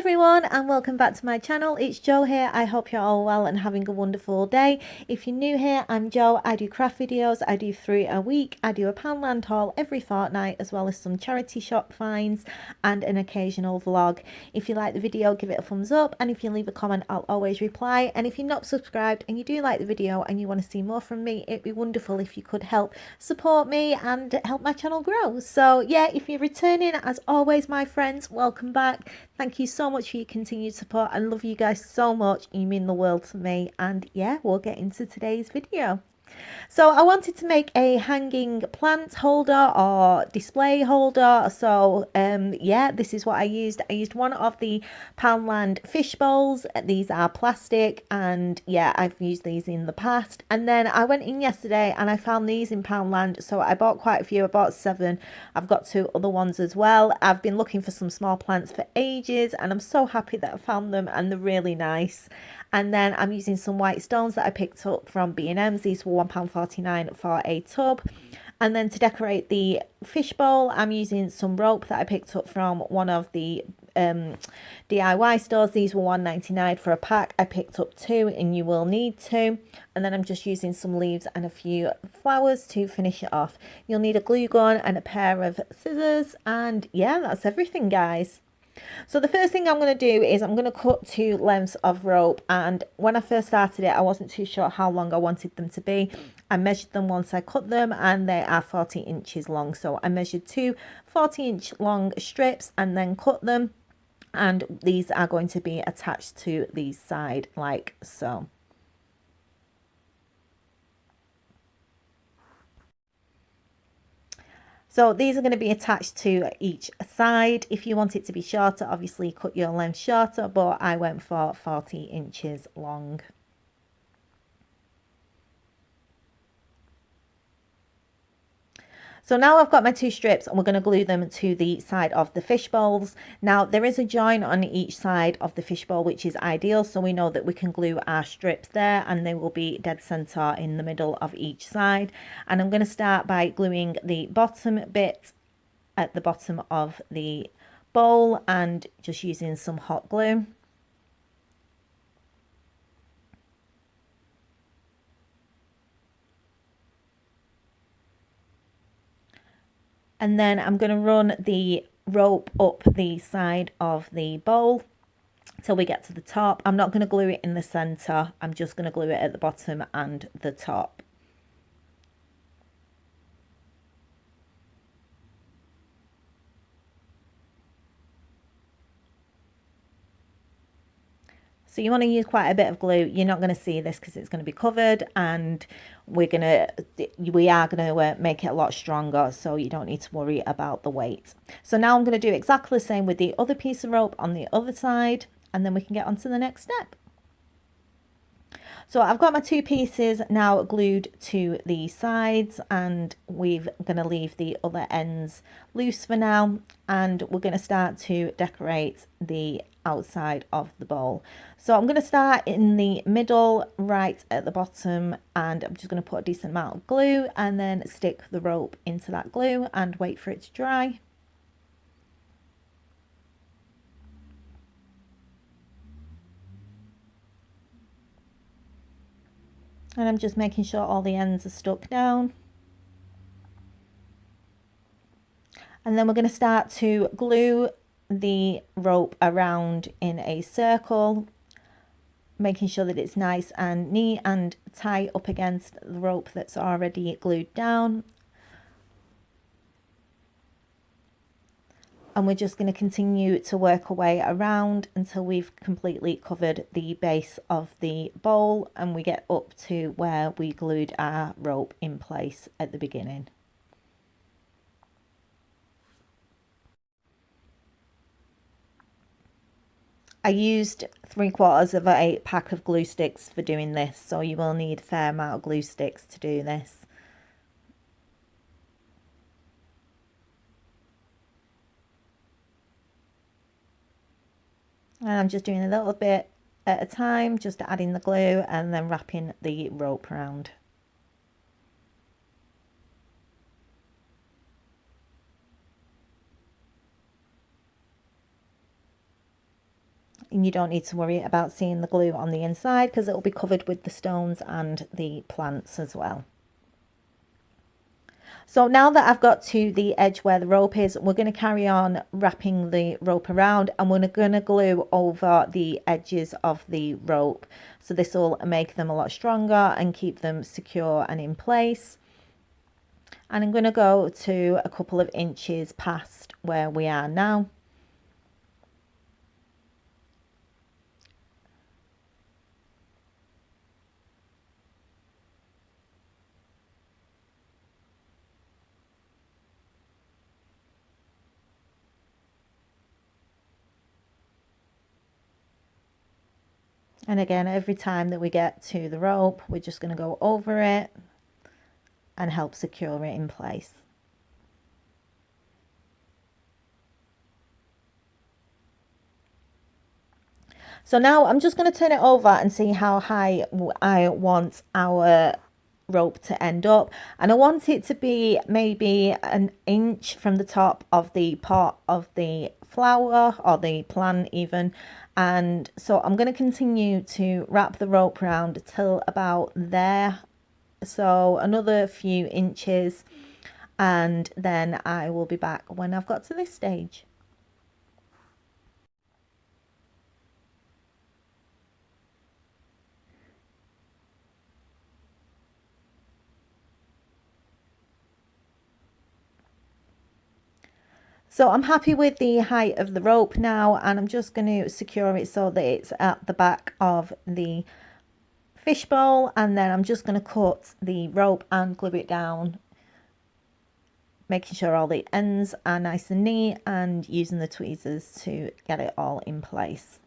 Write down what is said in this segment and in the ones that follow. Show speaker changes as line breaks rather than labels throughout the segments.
everyone, and welcome back to my channel. It's Jo here. I hope you're all well and having a wonderful day. If you're new here, I'm Jo. I do craft videos. I do 3 a week. I do a Poundland haul every fortnight, as well as some charity shop finds and an occasional vlog. If you like the video, give it a thumbs up, and if you leave a comment, I'll always reply. And if you're not subscribed and you do like the video and you want to see more from me, it'd be wonderful if you could help support me and help my channel grow. So yeah, if you're returning, as always, my friends, welcome back. Thank you so much for your continued support. I love you guys so much. You mean the world to me. And yeah, we'll get into today's video. So I wanted to make a hanging plant holder or display holder. So yeah, this is what I used. I used one of the Poundland fish bowls. These are plastic, and yeah, I've used these in the past. And then I went in yesterday and I found these in Poundland. So I bought quite a few. I bought 7. I've got 2 other ones as well. I've been looking for some small plants for ages, and I'm so happy that I found them, and they're really nice. And then I'm using some white stones that I picked up from B&M's. These were £1.49 for a tub. And then to decorate the fish bowl, I'm using some rope that I picked up from one of the DIY stores. These were £1.99 for a pack. I picked up 2, and you will need 2. And then I'm just using some leaves and a few flowers to finish it off. You'll need a glue gun and a pair of scissors, and yeah, that's everything, guys. So the first thing I'm going to do is I'm going to cut 2 lengths of rope, and when I first started it I wasn't too sure how long I wanted them to be. I measured them once I cut them, and they are 40 inches long. So I measured 2 40-inch long strips and then cut them, and these are going to be attached to the side like so. So these are going to be attached to each side. If you want it to be shorter, obviously cut your length shorter, but I went for 40 inches long. So now I've got my 2 strips, and we're going to glue them to the side of the fish bowls. Now there is a join on each side of the fish bowl, which is ideal, so we know that we can glue our strips there, and they will be dead center in the middle of each side. And I'm going to start by gluing the bottom bit at the bottom of the bowl, and just using some hot glue. And then I'm going to run the rope up the side of the bowl till we get to the top. I'm not going to glue it in the center. I'm just going to glue it at the bottom and the top. So you want to use quite a bit of glue. You're not going to see this because it's going to be covered, and we are going to make it a lot stronger, so you don't need to worry about the weight. So now I'm going to do exactly the same with the other piece of rope on the other side, and then we can get on to the next step. So I've got my 2 pieces now glued to the sides, and we're going to leave the other ends loose for now, and we're going to start to decorate the outside of the bowl. So I'm going to start in the middle right at the bottom, and I'm just going to put a decent amount of glue and then stick the rope into that glue and wait for it to dry. And I'm just making sure all the ends are stuck down. And then we're going to start to glue the rope around in a circle, making sure that it's nice and neat and tight up against the rope that's already glued down. And we're just going to continue to work our way around until we've completely covered the base of the bowl, and we get up to where we glued our rope in place at the beginning. I used 3/4 of a pack of glue sticks for doing this, so you will need a fair amount of glue sticks to do this. And I'm just doing a little bit at a time, just adding the glue and then wrapping the rope around. and you don't need to worry about seeing the glue on the inside because it will be covered with the stones and the plants as well. So now that I've got to the edge where the rope is, we're going to carry on wrapping the rope around, and we're going to glue over the edges of the rope. So this will make them a lot stronger and keep them secure and in place. And I'm going to go to a couple of inches past where we are now. And again, every time that we get to the rope, we're just going to go over it and help secure it in place. So now I'm just going to turn it over and see how high I want our rope to end up, and I want it to be maybe an inch from the top of the pot of the flower or the plant even. And so I'm going to continue to wrap the rope around till about there, so another few inches, and then I will be back when I've got to this stage. So I'm happy with the height of the rope now, and I'm just going to secure it so that it's at the back of the fishbowl, and then I'm just going to cut the rope and glue it down, making sure all the ends are nice and neat and using the tweezers to get it all in place.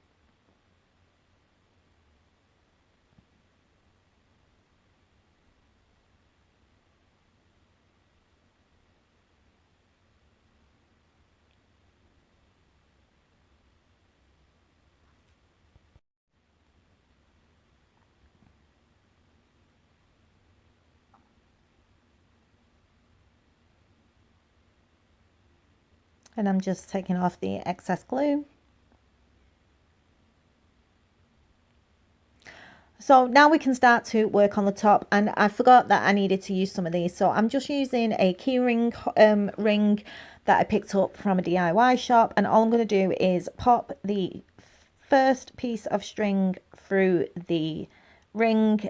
And I'm just taking off the excess glue. So now we can start to work on the top, and I forgot that I needed to use some of these. So I'm just using a key ring that I picked up from a DIY shop, and all I'm going to do is pop the first piece of string through the ring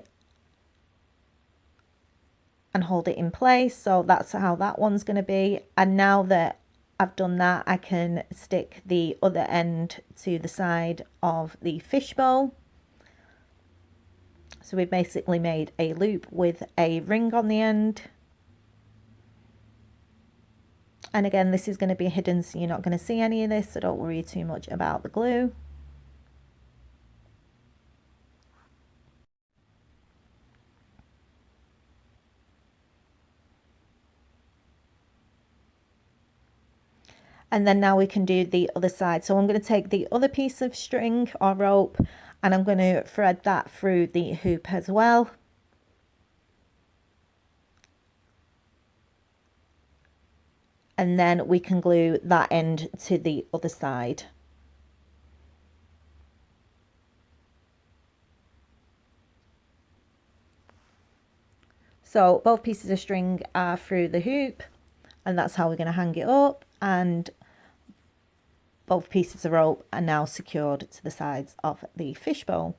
and hold it in place. So that's how that one's going to be. And now that I've done that, I can stick the other end to the side of the fishbowl. So we've basically made a loop with a ring on the end. And again, this is going to be hidden, so you're not going to see any of this, so don't worry too much about the glue. And then now we can do the other side. So I'm going to take the other piece of string or rope, and I'm going to thread that through the hoop as well. And then we can glue that end to the other side. So both pieces of string are through the hoop, and that's how we're going to hang it up. And both pieces of rope are now secured to the sides of the fishbowl.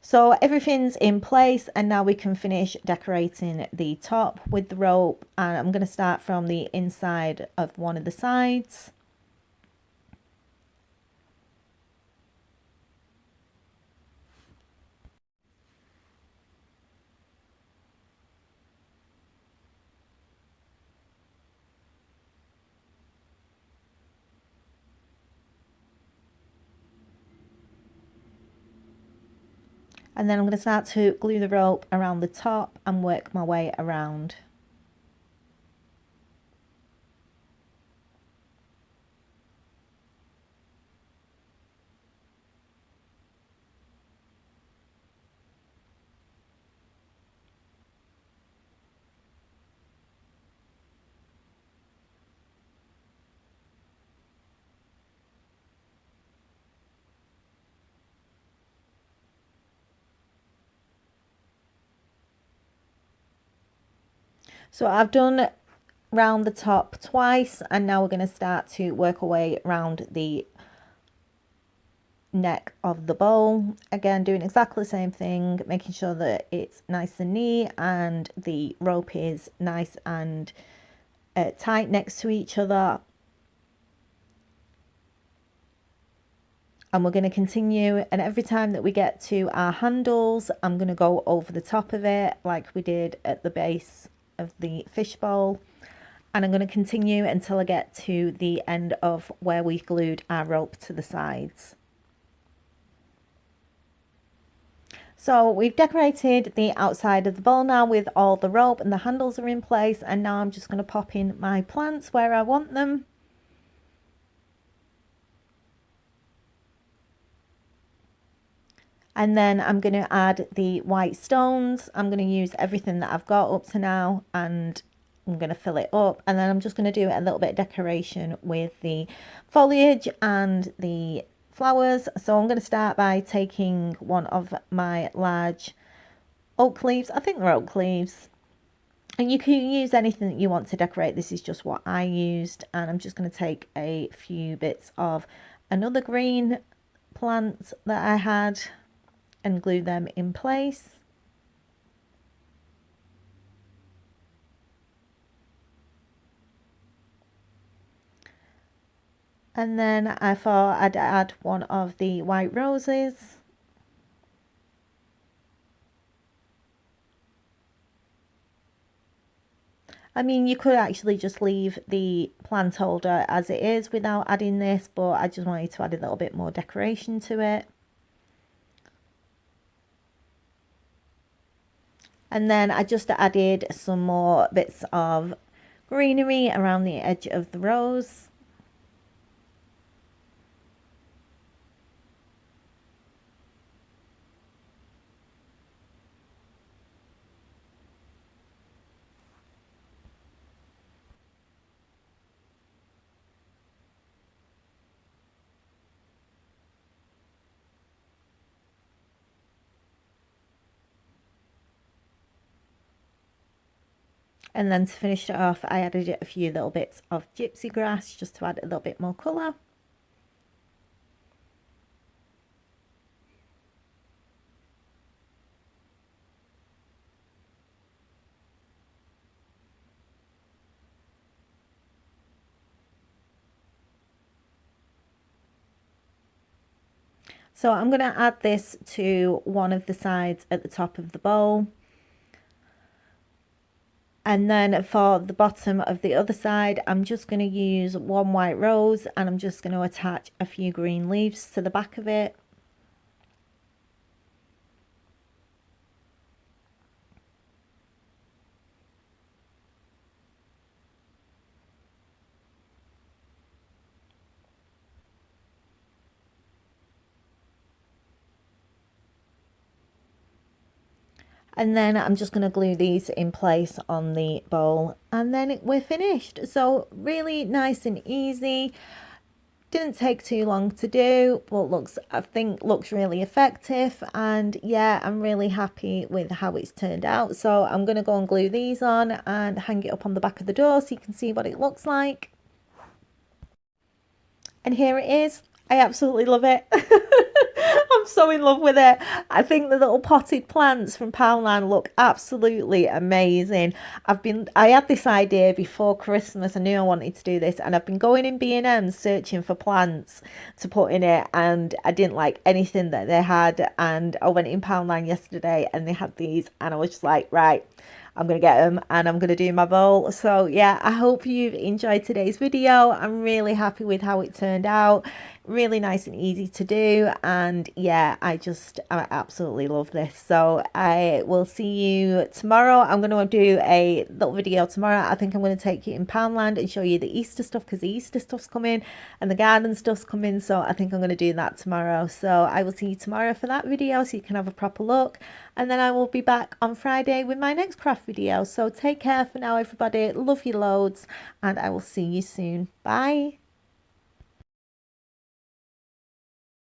So everything's in place, and now we can finish decorating the top with the rope. And I'm going to start from the inside of one of the sides. And then I'm going to start to glue the rope around the top and work my way around. So I've done round the top twice, and now we're going to start to work our way around the neck of the bowl. Again, doing exactly the same thing, making sure that it's nice and neat and the rope is nice and tight next to each other. And we're going to continue, and every time that we get to our handles, I'm going to go over the top of it like we did at the base of the fishbowl, and I'm going to continue until I get to the end of where we glued our rope to the sides. So we've decorated the outside of the bowl now with all the rope, and the handles are in place, and now I'm just going to pop in my plants where I want them. And then I'm going to add the white stones. I'm going to use everything that I've got up to now, and I'm going to fill it up. And then I'm just going to do a little bit of decoration with the foliage and the flowers. So I'm going to start by taking one of my large oak leaves. I think they're oak leaves. And you can use anything that you want to decorate. This is just what I used. And I'm just going to take a few bits of another green plant that I had and glue them in place. And then I thought I'd add one of the white roses. I mean, you could actually just leave the plant holder as it is without adding this, but I just wanted to add a little bit more decoration to it. And then I just added some more bits of greenery around the edge of the rose. And then to finish it off, I added a few little bits of gypsy grass just to add a little bit more colour. So I'm going to add this to one of the sides at the top of the bowl. And then for the bottom of the other side, I'm just going to use one white rose, and I'm just going to attach a few green leaves to the back of it. And then I'm just going to glue these in place on the bowl, and then we're finished. So really nice and easy. Didn't take too long to do, but I think looks really effective. And yeah, I'm really happy with how it's turned out. So I'm going to go and glue these on and hang it up on the back of the door so you can see what it looks like. And here it is. I absolutely love it. I'm so in love with it. I think the little potted plants from Poundland look absolutely amazing. I had this idea before Christmas. I knew I wanted to do this, and I've been going in B&M searching for plants to put in it, and I didn't like anything that they had. And I went in Poundland yesterday and they had these, and I was just like, right, I'm going to get them and I'm going to do my bowl. So yeah, I hope you've enjoyed today's video. I'm really happy with how it turned out. Really nice and easy to do. And yeah, I absolutely love this. So I will see you tomorrow. I'm going to do a little video tomorrow. I think I'm going to take you in Poundland and show you the Easter stuff, because the Easter stuff's coming and the garden stuff's coming. So I think I'm going to do that tomorrow. So I will see you tomorrow for that video so you can have a proper look. And then I will be back on Friday with my next craft video. So take care for now, everybody. Love you loads, and I will see you soon. Bye.